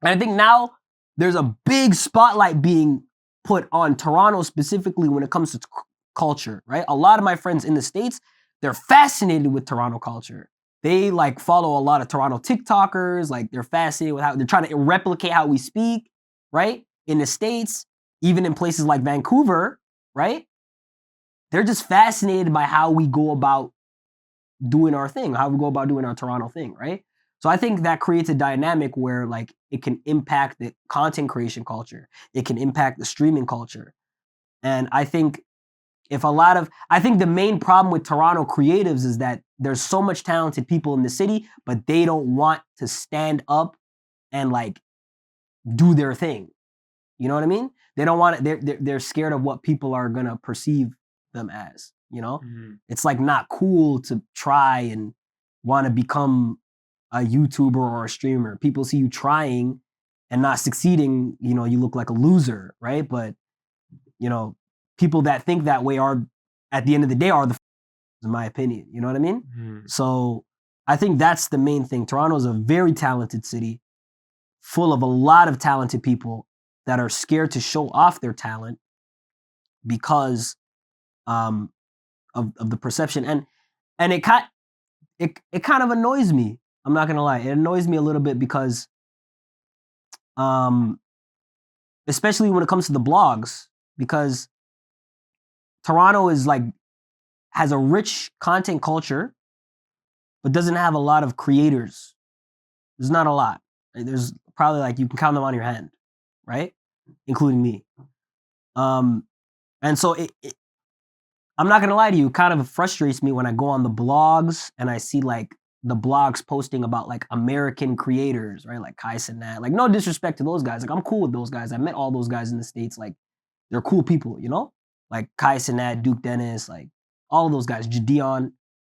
And I think now there's a big spotlight being put on Toronto specifically when it comes to culture, right? A lot of my friends in the States, they're fascinated with Toronto culture. They like follow a lot of Toronto TikTokers, like they're fascinated with how they're trying to replicate how we speak, right? In the States, even in places like Vancouver, right? They're just fascinated by how we go about doing our thing, how we go about doing our Toronto thing, right? So I think that creates a dynamic where like it can impact the content creation culture. It can impact the streaming culture. And I think I think the main problem with Toronto creatives is that there's so much talented people in the city, but they don't want to stand up and like do their thing. You know what I mean? They don't want it. They're scared of what people are gonna perceive them as. You know, it's like not cool to try and want to become a YouTuber or a streamer. People see you trying and not succeeding. You know, you look like a loser, right? But you know, people that think that way are, at the end of the day, are the in my opinion. You know what I mean? So I think that's the main thing. Toronto is a very talented city, full of a lot of talented people that are scared to show off their talent because of the perception. And it kind of annoys me. I'm not gonna lie. It annoys me a little bit because especially when it comes to the blogs, because Toronto is like has a rich content culture, but doesn't have a lot of creators. There's not a lot. There's probably like you can count them on your hand, right? Including me. And so I'm not gonna lie to you, it kind of frustrates me when I go on the blogs and I see like the blogs posting about like American creators, right? Like Kai Cenat. Like no disrespect to those guys. Like I'm cool with those guys. I met all those guys in the States. Like they're cool people, you know? Like Kai Cenat, Duke Dennis, like all of those guys, Dion.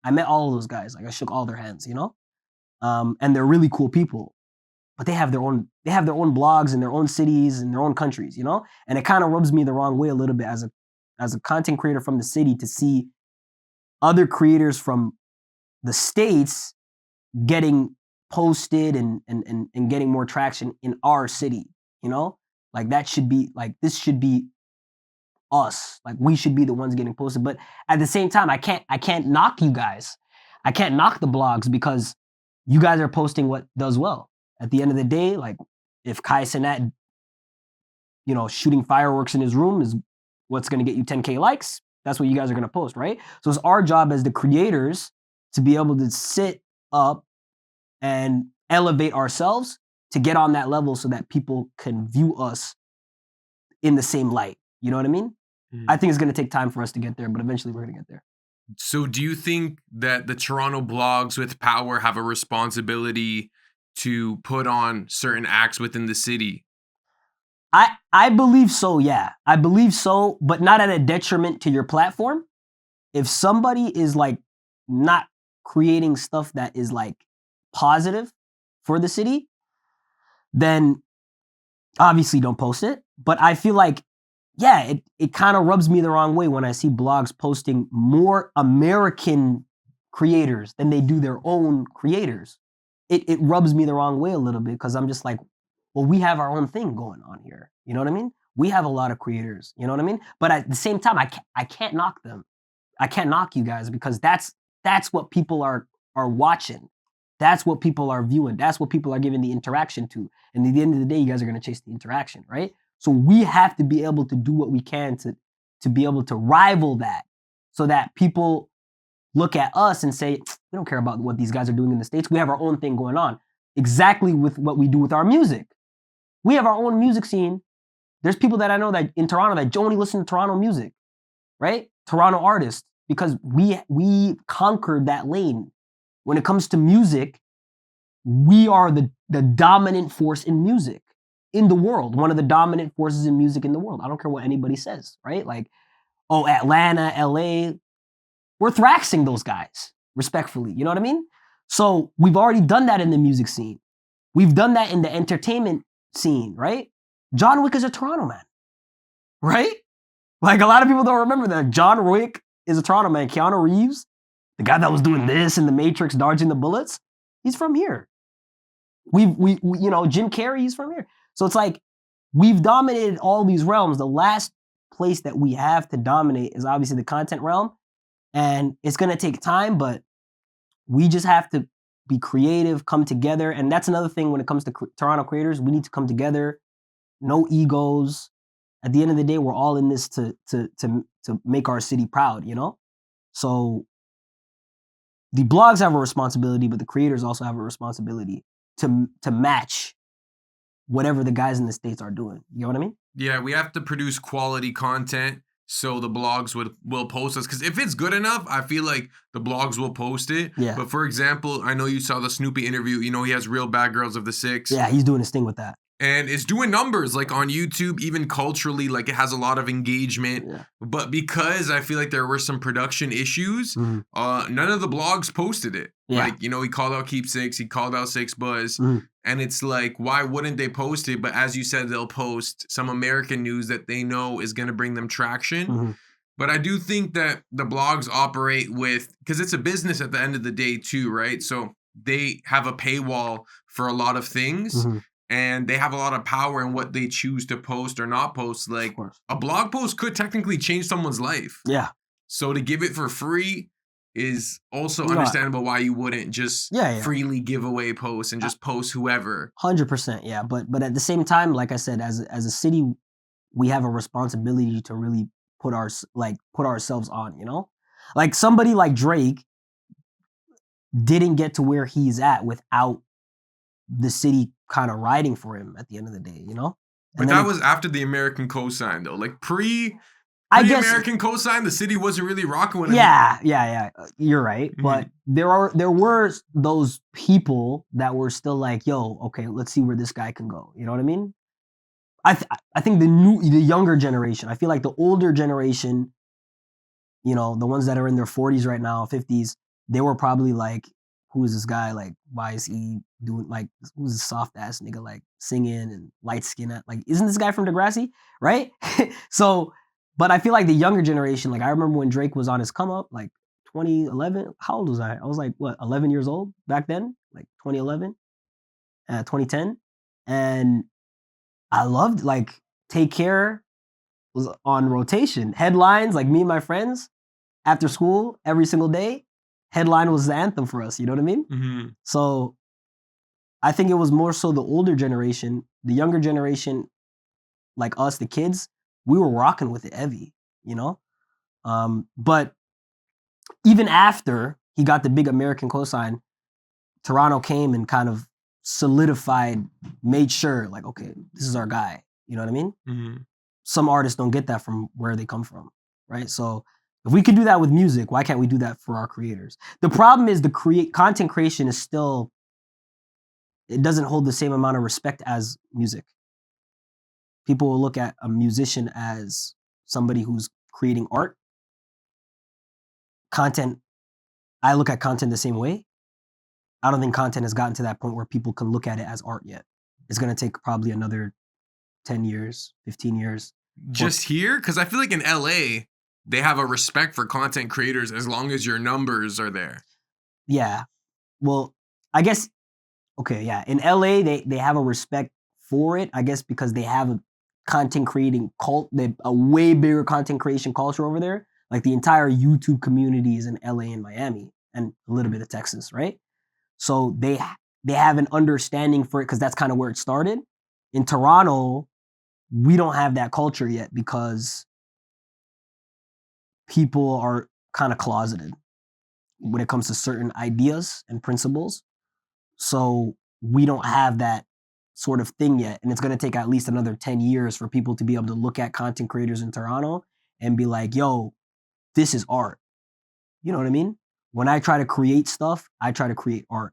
I met all of those guys. Like I shook all their hands, you know? And they're really cool people. But they have their own blogs in their own cities and their own countries, you know? And it kind of rubs me the wrong way a little bit as a content creator from the city to see other creators from the States getting posted and getting more traction in our city, you know? Like that should be like this should be us. Like we should be the ones getting posted. But at the same time, I can't knock you guys. I can't knock the blogs because you guys are posting what does well. At the end of the day, like if Kai Cenat, you know, shooting fireworks in his room is what's going to get you 10K likes, that's what you guys are going to post, right? So it's our job as the creators to be able to sit up and elevate ourselves to get on that level so that people can view us in the same light. You know what I mean? I think it's going to take time for us to get there, but eventually we're going to get there. So do you think that the Toronto blogs with power have a responsibility to put on certain acts within the city? I believe so, yeah. I believe so, but not at a detriment to your platform. If somebody is like not creating stuff that is like positive for the city, then obviously don't post it. But I feel like, yeah, it kind of rubs me the wrong way when I see blogs posting more American creators than they do their own creators. It rubs me the wrong way a little bit because I'm just like, well, we have our own thing going on here. You know what I mean? We have a lot of creators. You know what I mean? But at the same time, I can't knock them. I can't knock you guys because that's what people are watching. That's what people are viewing. That's what people are giving the interaction to. And at the end of the day, you guys are going to chase the interaction, right? So we have to be able to do what we can to be able to rival that so that people look at us and say, we don't care about what these guys are doing in the States. We have our own thing going on. Exactly with what we do with our music. We have our own music scene. There's people that I know that in Toronto that only listen to Toronto music, right? Toronto artists, because we conquered that lane. When it comes to music, we are the dominant force in music in the world. One of the dominant forces in music in the world. I don't care what anybody says, right? Like, oh, Atlanta, LA, we're thraxing those guys, respectfully. You know what I mean? So we've already done that in the music scene. We've done that in the entertainment scene, right? John Wick is a Toronto man, right? Like a lot of people don't remember that. John Wick is a Toronto man. Keanu Reeves, the guy that was doing this in The Matrix, dodging the bullets, he's from here. We you know, Jim Carrey's from here. So it's like we've dominated all these realms. The last place that we have to dominate is obviously the content realm, and it's gonna take time, but we just have to be creative, come together, and that's another thing when it comes to Toronto creators. We need to come together, no egos. At the end of the day, we're all in this to make our city proud, you know? So the blogs have a responsibility, but the creators also have a responsibility to match whatever the guys in the States are doing. You know what I mean? Yeah, we have to produce quality content so the blogs will post us. Because if it's good enough, I feel like the blogs will post it. Yeah. But for example, I know you saw the Snoopy interview. You know, he has Real Bad Girls of the Six. Yeah, he's doing his thing with that. And it's doing numbers like on YouTube, even culturally, like it has a lot of engagement. Yeah. But because I feel like there were some production issues, Mhm. none of the blogs posted it. Yeah. Like, you know, he called out Keep Six, he called out Six Buzz. Mhm. And it's like, why wouldn't they post it? But as you said, they'll post some American news that they know is going to bring them traction. Mhm. But I do think that the blogs operate with, because it's a business at the end of the day too, right? So they have a paywall for a lot of things. Mhm. And they have a lot of power in what they choose to post or not post. Like a blog post could technically change someone's life. Yeah. So to give it for free is also No, understandable why you wouldn't just Yeah. freely give away posts and just post whoever. 100%. Yeah. But at the same time, like I said, as a city, we have a responsibility to really put ourselves on, you know? Like somebody like Drake didn't get to where he's at without the city kind of riding for him at the end of the day, you know? But that was after the American cosign though. Like I guess American cosign, the city wasn't really rocking with him. Yeah. You're right. Mhm. But there were those people that were still like, yo, okay, let's see where this guy can go. You know what I mean? I think the younger generation, I feel like the older generation, you know, the ones that are in their 40s right now, 50s, they were probably like, who is this guy? Like, why is he doing, like, who's this soft ass nigga, like, singing and light skin? Like, isn't this guy from Degrassi? Right? So, but I feel like the younger generation, like, I remember when Drake was on his come up, like 2011. How old was I? I was like, what, 11 years old back then? Like 2011, 2010. And I loved, like, Take Care was on rotation. Headlines, like, me and my friends, after school, every single day, headline was the anthem for us. You know what I mean? Mm-hmm. So I think it was more so the older generation, the younger generation, like us, the kids, we were rocking with it heavy, you know? But even after he got the big American cosign, Toronto came and kind of solidified, made sure, like, okay, this is our guy. You know what I mean? Mm-hmm. Some artists don't get that from where they come from, right? So if we could do that with music, why can't we do that for our creators? The problem is content creation is still, it doesn't hold the same amount of respect as music. People will look at a musician as somebody who's creating art. Content, I look at content the same way. I don't think content has gotten to that point where people can look at it as art yet. It's going to take probably another 10 years, 15 years. Just here? Because I feel like in LA, they have a respect for content creators as long as your numbers are there. Yeah. Well, I guess, okay, yeah. In LA, they have a respect for it, I guess, because they have a content creating a way bigger content creation culture over there. Like the entire YouTube community is in LA and Miami and a little bit of Texas, right? So they have an understanding for it because that's kind of where it started. In Toronto, we don't have that culture yet because people are kind of closeted when it comes to certain ideas and principles. So we don't have that sort of thing yet. And it's going to take at least another 10 years for people to be able to look at content creators in Toronto and be like, yo, this is art. You know what I mean? When I try to create stuff, I try to create art,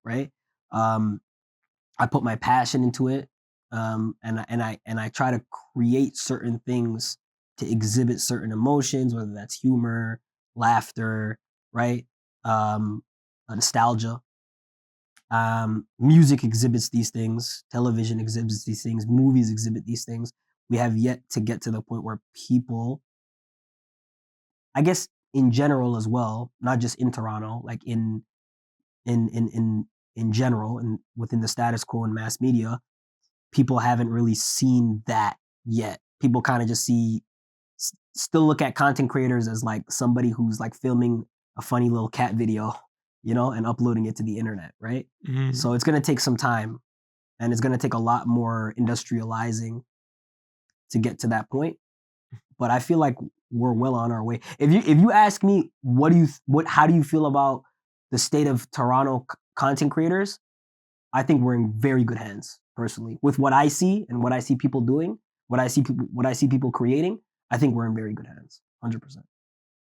right? I put my passion into it, and I try to create certain things to exhibit certain emotions, whether that's humor, laughter, right? Nostalgia. Music exhibits these things. Television exhibits these things. Movies exhibit these things. We have yet to get to the point where people, I guess, in general as well, not just in Toronto, like in in general and within the status quo in mass media, people haven't really seen that yet. People kind of just still look at content creators as like somebody who's like filming a funny little cat video, and uploading it to the internet, right? Mhm. So it's going to take some time, and it's going to take a lot more industrializing to get to that point. But I feel like we're well on our way. If you ask me, how do you feel about the state of Toronto content creators? I think we're in very good hands, personally, with what I see and what I see people doing, what I see people creating. I think we're in very good hands, 100%.